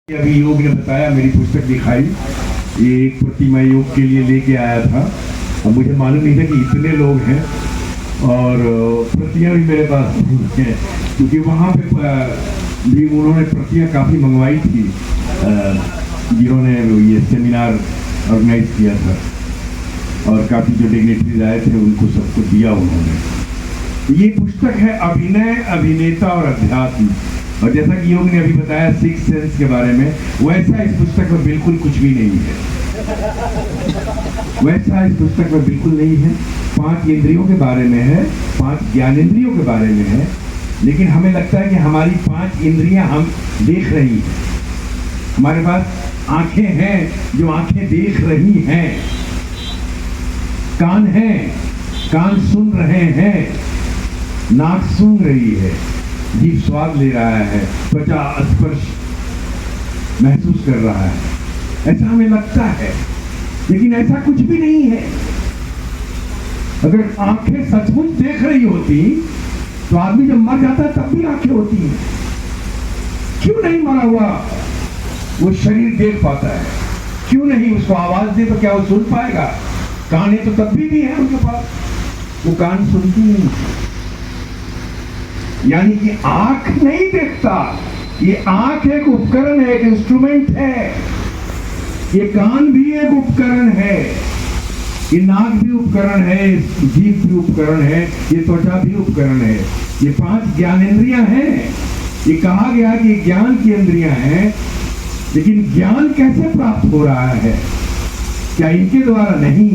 अभी योग ने बताया, मेरी पुस्तक दिखाई, ये एक प्रति मैं योग के लिए लेके आया था। अब मुझे मालूम नहीं था कि इतने लोग हैं और प्रतियां भी मेरे पास नहीं हैं, क्योंकि वहाँ पे भी उन्होंने प्रतियां काफ़ी मंगवाई थी जिन्होंने ये सेमिनार ऑर्गेनाइज किया था, और काफ़ी जो डिग्नेटरीज आए थे उनको सबको दिया उन्होंने। ये पुस्तक है अभिनय, अभिनेता और अध्यात्म। और जैसा कि योग ने अभी बताया सिक्स सेंस के बारे में, वैसा इस पुस्तक में बिल्कुल कुछ भी नहीं है। वैसा इस पुस्तक में बिल्कुल नहीं है। 5 इंद्रियों के बारे में है, 5 ज्ञानेंद्रियों के बारे में है, लेकिन हमें लगता है कि हमारी 5 इंद्रियां हम देख रही हैं। हमारे पास आंखें हैं जो आंखें देख रही हैं, कान हैं, कान सुन रहे हैं, नाक सूंघ रही है, जीभ स्वाद ले रहा है, त्वचा स्पर्श महसूस कर रहा है। ऐसा हमें लगता है, लेकिन ऐसा कुछ भी नहीं है। अगर आंखें सचमुच देख रही होती तो आदमी जब मर जाता है तब भी आंखें होती हैं। क्यों नहीं मरा हुआ वो शरीर देख पाता है? क्यों नहीं? उसको आवाज दे तो क्या वो सुन पाएगा? कान तो तब भी है उनके पास, वो कान सुनती नहीं। यानी कि आंख नहीं देखता, ये आंख एक उपकरण है, एक इंस्ट्रूमेंट है। ये कान भी एक उपकरण है, ये नाक भी उपकरण है, जीभ भी उपकरण है, ये त्वचा भी उपकरण है। ये 5 ज्ञानेंद्रियां हैं। ये कहा गया कि ज्ञान की इंद्रियां हैं, लेकिन ज्ञान कैसे प्राप्त हो रहा है? क्या इनके द्वारा? नहीं,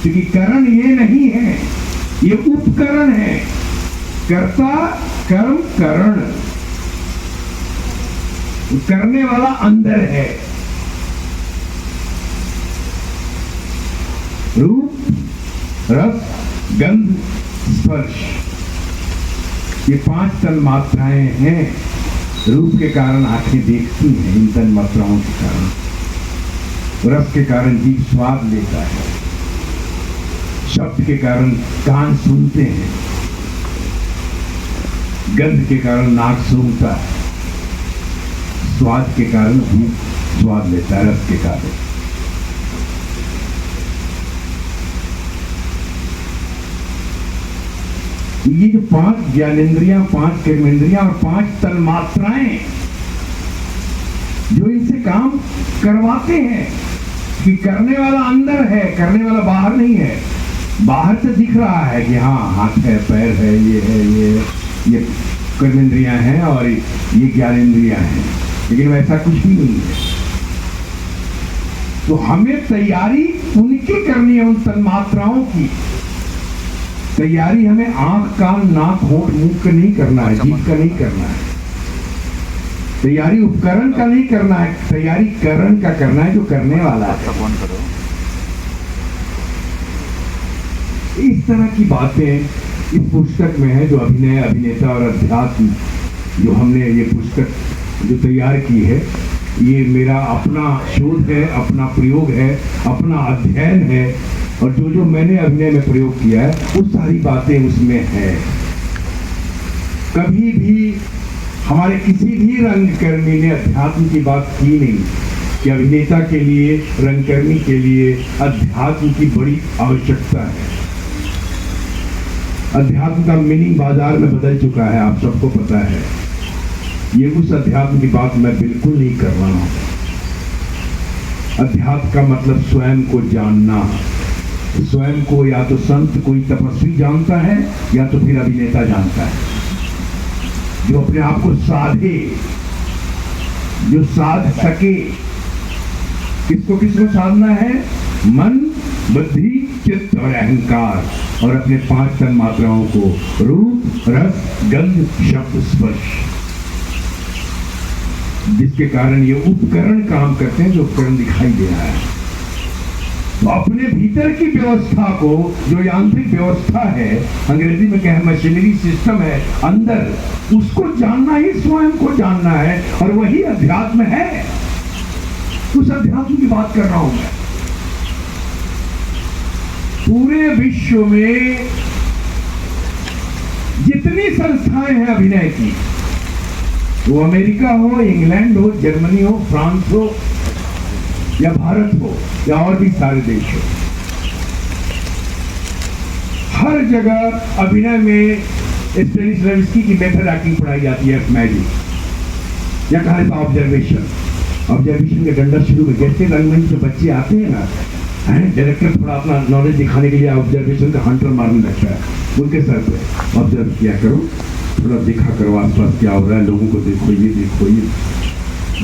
क्योंकि करण ये नहीं है, ये उपकरण है। कर्ता कर्म करण, करने वाला अंदर है। रूप, रस, गंध, स्पर्श, ये 5 तन मात्राएं हैं। रूप के कारण आंखें देखती हैं, इन तन मात्राओं के कारण। रस के कारण जीभ स्वाद लेता है, शब्द के कारण कान सुनते हैं, गंध के कारण नाक सूंघता है, स्वाद के कारण भी स्वाद लेता है, रस के कारण। ये जो 5 ज्ञानेंद्रियां, 5 कर्मेंद्रियां और 5 तन्मात्राएं जो इनसे काम करवाते हैं, कि करने वाला अंदर है, करने वाला बाहर नहीं है। बाहर से दिख रहा है कि हाँ हाथ है, पैर है, ये है, ये कर्मेंद्रियां हैं और ये ज्ञानेंद्रियां हैं, लेकिन वैसा कुछ भी नहीं है। तो हमें तैयारी उनकी करनी है, उन तन्मात्राओं की तैयारी हमें आंख, कान, नाक, होंठ, मुंह का नहीं करना है, जीभ का नहीं करना है। तैयारी उपकरण का नहीं करना है, तैयारी करण का करना है, जो करने वाला है। इस तरह की बातें इस पुस्तक में है, जो अभिनय, अभिनेता और अध्यात्म, जो हमने ये पुस्तक जो तैयार की है, ये मेरा अपना शोध है, अपना प्रयोग है, अपना अध्ययन है। और जो मैंने अभिनय में प्रयोग किया है, वो सारी बातें उसमें है। कभी भी हमारे किसी भी रंगकर्मी ने अध्यात्म की बात की नहीं, कि अभिनेता के लिए, रंगकर्मी के लिए अध्यात्म की बड़ी आवश्यकता है। अध्यात्म का मीनिंग बाजार में बदल चुका है, आप सबको पता है। ये उस अध्यात्म की बात मैं बिल्कुल नहीं कर रहा हूं। अध्यात्म का मतलब स्वयं को जानना। स्वयं को या तो संत, कोई तपस्वी जानता है, या तो फिर अभिनेता जानता है, जो अपने आप को साधे, जो साध सके। किसको किसको साधना है? मन, बुद्धि, चित्त और अहंकार, और अपने 5 तन मात्राओं को, रूप, रस, गंध, शब्द, स्पर्श, जिसके कारण ये उपकरण काम करते हैं, जो उपकरण दिखाई दे रहा है। तो अपने भीतर की व्यवस्था को, जो यांत्रिक व्यवस्था है, अंग्रेजी में क्या है, मशीनरी सिस्टम है अंदर, उसको जानना ही स्वयं को जानना है, और वही अध्यात्म है। उस अध्यात्म की बात कर रहा हूं मैं। पूरे विश्व में जितनी संस्थाएं हैं अभिनय की, वो अमेरिका हो, इंग्लैंड हो, जर्मनी हो, फ्रांस हो या भारत हो या और भी सारे देश हो, हर जगह अभिनय में स्टेनिस्लविस्की की मेथड एक्टिंग पढ़ाई जाती है। मैजिक या कहा था ऑब्जर्वेशन का डंडा शुरू में जैसे रंगमंच में बच्चे आते हैं ना, डायरेक्टर थोड़ा अपना नॉलेज दिखाने के लिए ऑब्जर्वेशन का हंटर मारने लगता है, उनके सर पे ऑब्जर्व किया करो, थोड़ा देखा करो आसपास क्या हो रहा है, लोगों को देखो,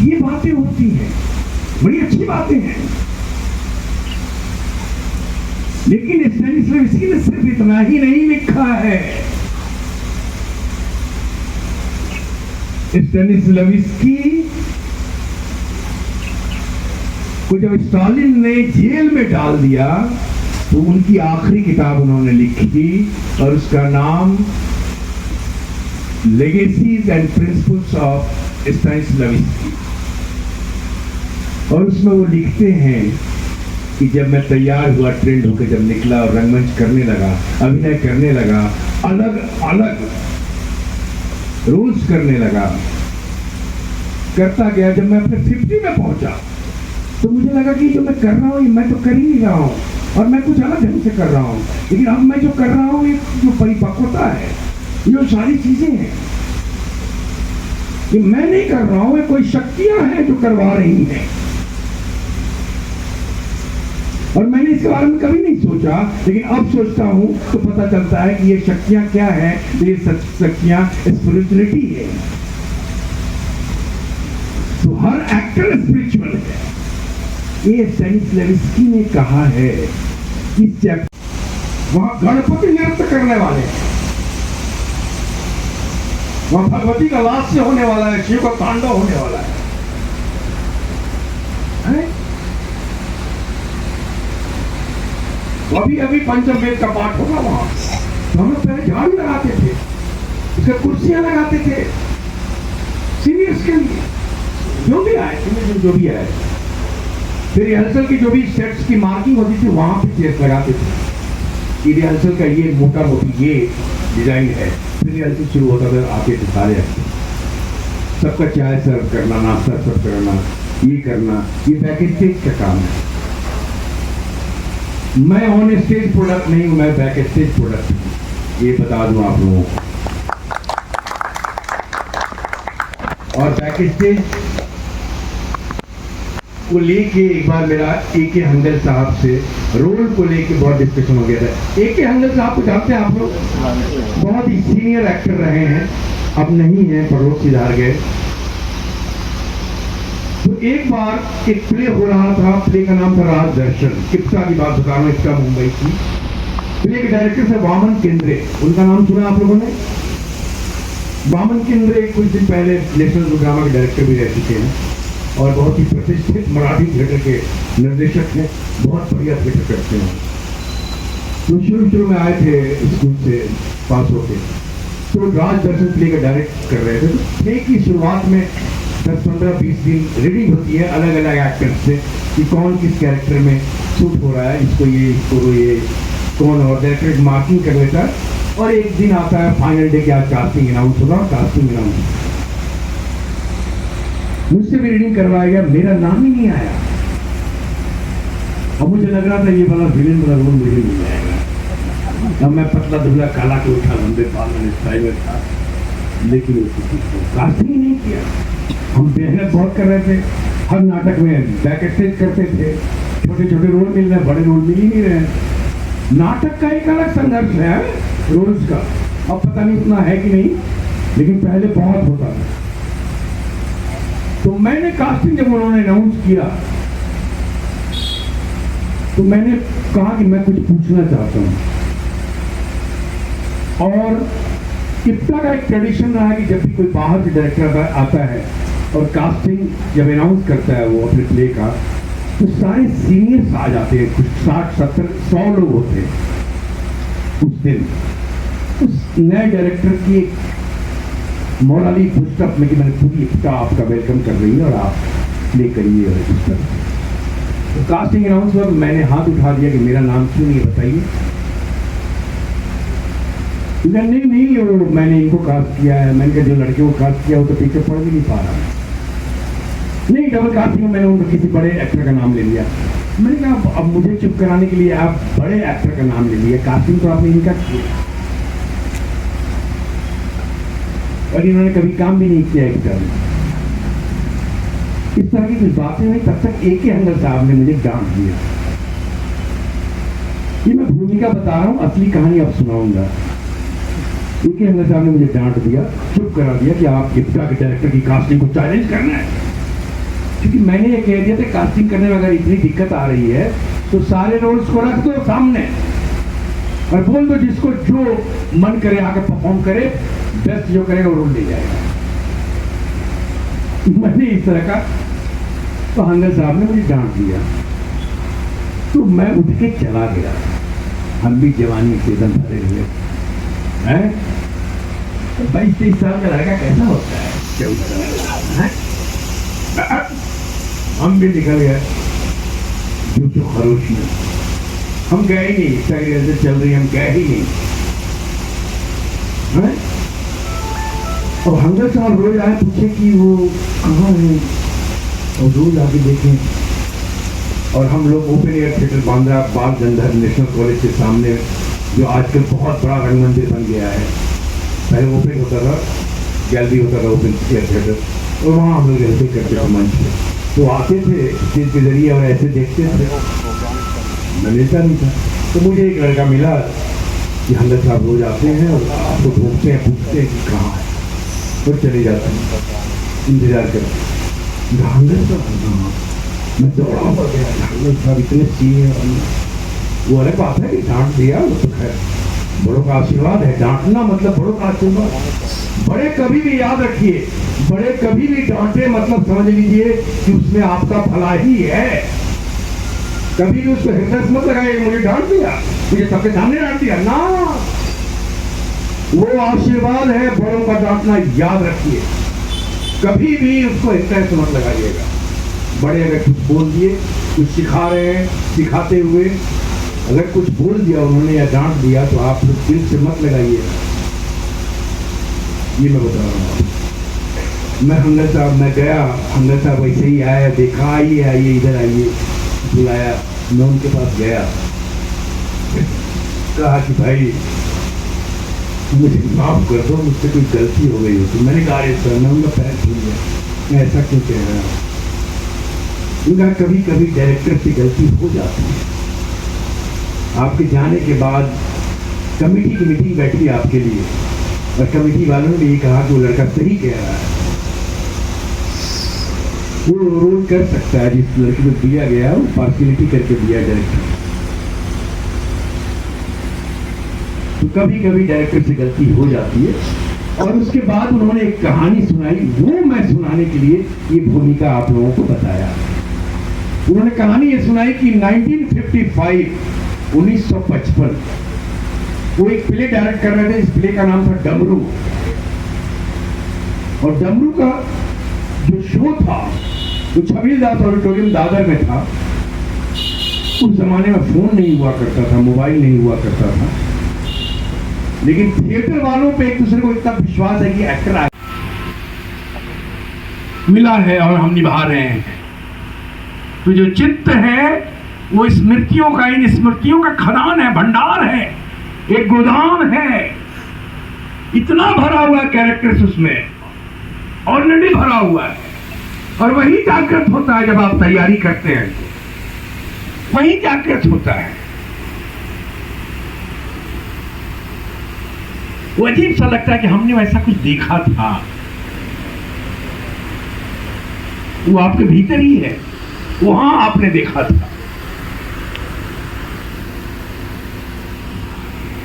ये बातें होती हैं, बड़ी अच्छी बातें हैं। लेकिन स्टेनिस्लविस्की ने सिर्फ इतना ही नहीं लिखा है। स्टेनिस्लविस्की को जब स्टालिन ने जेल में डाल दिया तो उनकी आखिरी किताब उन्होंने लिखी और उसका नाम लेगेसीज एंड प्रिंसिपल्स ऑफ स्टेनिस्लविस्की। और उसमें वो लिखते हैं कि जब मैं तैयार हुआ, ट्रेंड होकर जब निकला और रंगमंच करने लगा, अभिनय करने लगा, अलग अलग रोल्स करने लगा, करता गया, जब मैं अपने 50 में पहुंचा तो मुझे लगा कि जो मैं कर रहा हूँ मैं तो कर ही नहीं रहा हूँ और मैं कुछ अलग ढंग से कर रहा हूँ। लेकिन अब मैं जो कर रहा हूँ, ये जो परिपक्वता है, जो सारी चीजें हैं, ये मैं नहीं कर रहा हूँ, ये कोई शक्तियां हैं जो करवा रही हैं। और मैंने इसके बारे में कभी नहीं सोचा, लेकिन अब सोचता हूं तो पता चलता है कि ये शक्तियां क्या है। ये शक्तियां स्पिरिचुअलिटी है। तो हर एक्टर स्पिरिचुअल है। ये स्टेनिस्लविस्की ने कहा है कि वहां गणपति नृत्य करने वाले, वहां भगवती का लास्य होने वाला है, शिव का तांडव होने वाला है? अभी पंचम वेद का पाठ होगा वहां, तो हम लोग पहले झाड़ू लगाते थे, उसके कुर्सियां लगाते थे सीनियर्स के लिए, जो भी आए, जो भी आए। फिर रिहर्सल की जो भी सेट्स की मार्किंग होती थी वहां पे चेयर लगाते थे कि रिहर्सल का ये मोटा मोटी ये डिजाइन है। फिर रिहर्सल शुरू होता था, आके थे सारे एक्टर, सबका चाय सर्व करना, नाश्ता सर्व करना, ये करना, ये बैक स्टेज का काम है। मैं ऑन स्टेज प्रोडक्ट नहीं हूं, मैं बैक स्टेज प्रोडक्ट हूं, ये बता दूं आप लोगों को। और बैक स्टेज को लेके एक बार मेरा A.K. हंगल साहब से रोल को लेके बहुत डिस्कशन हो गया था। A.K. हंगल साहब को जानते हैं आप लोग, बहुत ही सीनियर एक्टर रहे हैं, अब नहीं है, पड़ोस सिधार गए। तो एक बार एक प्ले हो रहा था, प्ले का नाम था राज दर्शन, इप्टा की बात बता रहा हूँ, इप्टा मुंबई की। प्ले के डायरेक्टर थे वामन केंद्रे, उनका नाम सुना आप लोगों ने? वामन केंद्रे कुछ दिन पहले नेशनल ड्रामा के डायरेक्टर भी रह चुके हैं और बहुत ही प्रतिष्ठित मराठी थिएटर के निर्देशक हैं, बहुत बढ़िया थिएटर करते हैं। तो शुरू में आए थे स्कूल से पास होके, तो राज दर्शन प्ले का डायरेक्ट कर रहे थे। तो प्ले की शुरुआत में 10-15-20 दिन रीडिंग होती है अलग अलग एक्टर्स से कि कौन किस कैरेक्टर में सूट हो रहा है, इसको ये कौन, और डायरेक्टर मार्किंग कर लेता है। और एक दिन आता है फाइनल डे के, आज कास्टिंग अनाउंस होगा, कास्टिंग अनाउंस मुझसे भी रीडिंग करवाया गया, मेरा नाम ही नहीं आया। और मुझे लग रहा था ये वाला विलेन वाला रोल मुझे मिल जाएगा। अब मैं पतला दुबला काला के उठा, लंबे बाल में स्टाइल में था, लेकिन कास्टिंग ही नहीं किया। हम मेहनत बहुत कर रहे थे, हर नाटक में बैक स्टेज करते थे, छोटे छोटे रोल मिल रहे, बड़े रोल मिल ही नहीं रहे। नाटक का एक अलग संघर्ष है रोल्स का, अब पता नहीं उतना है कि नहीं, लेकिन पहले बहुत होता था। तो मैंने कास्टिंग जब उन्होंने अनाउंस किया तो मैंने कहा कि मैं कुछ पूछना चाहता हूं। और इप्टा का एक ट्रेडिशन रहा है कि जब भी कोई बाहर से डायरेक्टर आता है और कास्टिंग जब अनाउंस करता है वो अपने प्ले का, तो सारे सीनियर्स आ जाते हैं, कुछ 60-70-100 लोग होते हैं उस दिन। उस नए डायरेक्टर की एक मोराली पुस्तक में कि मैंने पूरी इप्टा आपका वेलकम कर रही है और आप प्ले करिए। और इस तरह तो कास्टिंग अनाउंस हुआ, मैंने हाथ उठा दिया कि मेरा नाम क्यों नहीं बताइए। नहीं नहीं, वो मैंने इनको कास्ट किया है। मैंने कहा जो लड़के को कास्ट किया वो तो पीछे पढ़ भी नहीं पा रहा है। नहीं, डबल कास्टिंग में मैंने उनको किसी बड़े एक्टर का नाम ले लिया। मैंने कहा अब मुझे चुप कराने के लिए आप बड़े एक्टर का नाम ले लिया, कास्टिंग तो आपने इनका किया और इन्होंने कभी काम भी नहीं किया एक्टर में। इस तरह की कुछ बातें हुई, तब तक एक ही हंगर साहब ने मुझे डांट दिया। ये मैं भूमिका बता रहा हूं, असली कहानी अब सुनाऊंगा। एक ही हंगर साहब ने मुझे डांट दिया, चुप करा दिया कि आप गिफ्टा के डायरेक्टर की कास्टिंग को चैलेंज करना है। क्योंकि मैंने ये कह दिया था कास्टिंग करने में अगर इतनी दिक्कत आ रही है तो सारे रोल्स को रख दो सामने और बोल दो जिसको जो मन करे आकर परफॉर्म करे, बेस्ट जो करेगा वो रोल ले जाएगा। मैंने इस तरह का, तो हंगर साहब ने मुझे डांट दिया तो मैं उठ के चला गया। हम भी जवानी से दम भरे हुए हैं। 22-23 साल का लड़का कैसा होता है, 14 है? हम भी निकल गए जो खरोश में। हम गए ही नहीं, से चल रही हम गए ही नहीं है? और हंगर साहब रोज आए पूछे कि वो कहाँ है, और रोज आके देखें। और हम लोग ओपन एयर थिएटर बांद्रा बाल गंधर्व नेशनल कॉलेज के सामने, जो आजकल बहुत बड़ा रंग मंदिर बन गया है, पहले ओपन होता था, गैलरी होता था ओपन एयर थिएटर, और वहाँ हम लोग ऐसे करते थे मंच पे। तो आते थे स्टेज के जरिए और ऐसे देखते थे। मैं लेता नहीं था। तो मुझे एक लड़का मिला कि हंगर साहब रोज आते हैं और आपको ढूंढते हैं, पूछते हैं कि कहाँ है, और चले जाते हैं इंतजार करते। हंगर साहब, मैं दौड़ा पड़ गया। हंगर साहब इतने सीए, वो अलग बात है कि डांट दिया, वो तो खैर बड़ों का आशीर्वाद है। डांटना मतलब बड़ों का आशीर्वाद। बड़े कभी भी याद रखिए, बड़े कभी भी डांटे मतलब समझ लीजिए कि उसमें आपका भला ही है। कभी भी उसको हृदय मत लगाइए मुझे डांट दिया, मुझे सबके सामने डांट दिया ना, वो आशीर्वाद है। बड़ों का डांटना याद रखिए, कभी भी उसको हृदय से मत लगाइएगा। बड़े अगर कुछ बोल दिए, कुछ सिखा रहे हैं, सिखाते हुए अगर कुछ बोल दिया उन्होंने या डांट दिया तो आप दिल से मत लगाइएगा। ये मैं बता रहा हूँ। मैं हंगर साहब में गया, हंगर साहब वैसे ही आया, देखा आइए आइए इधर आइए, बुलाया। मैं उनके पास गया, कहा कि भाई मुझे माफ कर दो, मुझसे कोई गलती हो गई हो। तो मैंने कहा अरे सर, मैं उनका पैर छू लिया, मैं ऐसा क्यों कह रहा हूँ। उनका कभी कभी डायरेक्टर से गलती हो जाती है। आपके जाने के बाद कमेटी की मीटिंग बैठी आपके लिए और कमेटी वालों ने ये कहा कि वो लड़का सही कह रहा है, वो रोल कर सकता है। जिस लड़के को दिया गया वो पार्शियलिटी करके दिया डायरेक्टर। तो कभी कभी डायरेक्टर से गलती हो जाती है। और उसके बाद उन्होंने एक कहानी सुनाई, वो मैं सुनाने के लिए ये भूमिका आप लोगों को बताया। उन्होंने कहानी ये सुनाई कि 1955 वो एक प्ले डायरेक्ट कर रहे थे। इस प्ले का नाम था डमरू, और डमरू का जो शो था वो छबीलदास ऑडिटोरियम दादर में था। उस जमाने में फोन नहीं हुआ करता था, मोबाइल नहीं हुआ करता था, लेकिन थिएटर वालों पे एक दूसरे को इतना विश्वास है कि एक्टर आए मिला है और हम निभा रहे हैं। तो जो चित्र है वो स्मृतियों का, इन स्मृतियों का खदान है, भंडार है, एक गोदाम है। इतना भरा हुआ कैरेक्टर्स उसमें ऑलरेडी भरा हुआ है, और वही जागृत होता है जब आप तैयारी करते हैं, वही जागृत होता है। वो अजीब सा लगता है कि हमने वैसा कुछ देखा था। वो आपके भीतर ही है, वहां आपने देखा था,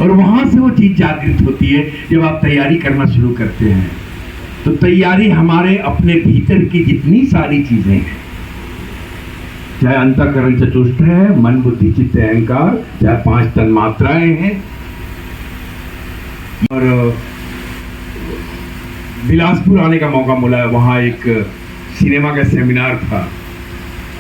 और वहां से वो चीज जागृत होती है जब आप तैयारी करना शुरू करते हैं। तो तैयारी हमारे अपने भीतर की जितनी सारी चीजें हैं, चाहे अंतःकरण चतुष्ट है, मन बुद्धि चित्त अहंकार, चाहे 5 तन्मात्राएं हैं। और बिलासपुर आने का मौका मिला, वहाँ एक सिनेमा का सेमिनार था,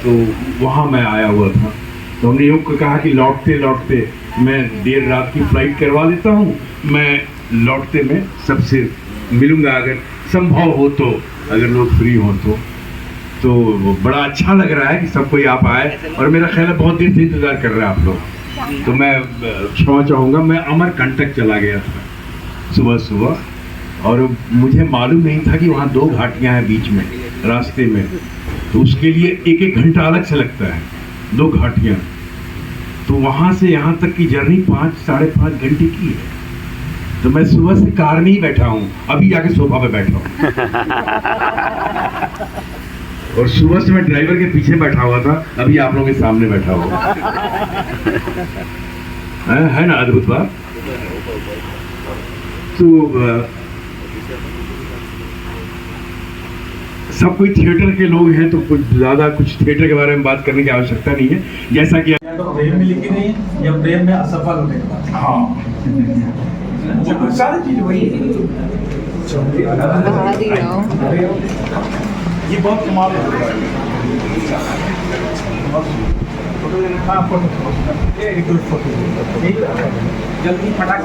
तो वहाँ मैं आया हुआ था। तो हमने योग कहा कि लौटते लौटते मैं देर रात की फ्लाइट करवा देता हूँ, मैं लौटते मैं सबसे मिलूंगा, अगर संभव हो तो, अगर लोग फ्री हो तो बड़ा अच्छा लग रहा है कि सब कोई आप आए, और मेरा ख्याल है बहुत देर से इंतज़ार कर रहे हैं आप लोग। तो मैं क्षमा चाहूँगा, मैं अमरकंटक चला गया था सुबह सुबह, और मुझे मालूम नहीं था कि वहाँ 2 घाटियाँ हैं बीच में रास्ते में, तो उसके लिए 1-1 घंटा अलग से लगता है, 2 घाटियाँ। तो वहाँ से यहाँ तक की जर्नी 5-5.5 घंटे की है। तो मैं सुबह से कार में ही बैठा हूँ, अभी जाके सोफा पे बैठा हूँ। और सुबह से मैं ड्राइवर के पीछे बैठा हुआ था, अभी आप लोगों के सामने बैठा हुआ। है ना अद्भुत बात। तो सब कोई थिएटर के लोग हैं, तो कुछ ज़्यादा कुछ थिएटर के बारे में बात करने की आवश्यकता नहीं है। जैसा कि या तो प्रेम में लिखी नहीं है, या प्रेम में असफल होने के बाद। हाँ, सारी चीज वही है। ये बहुत कमाल है। हाँ, फोटो जल्दी फटाक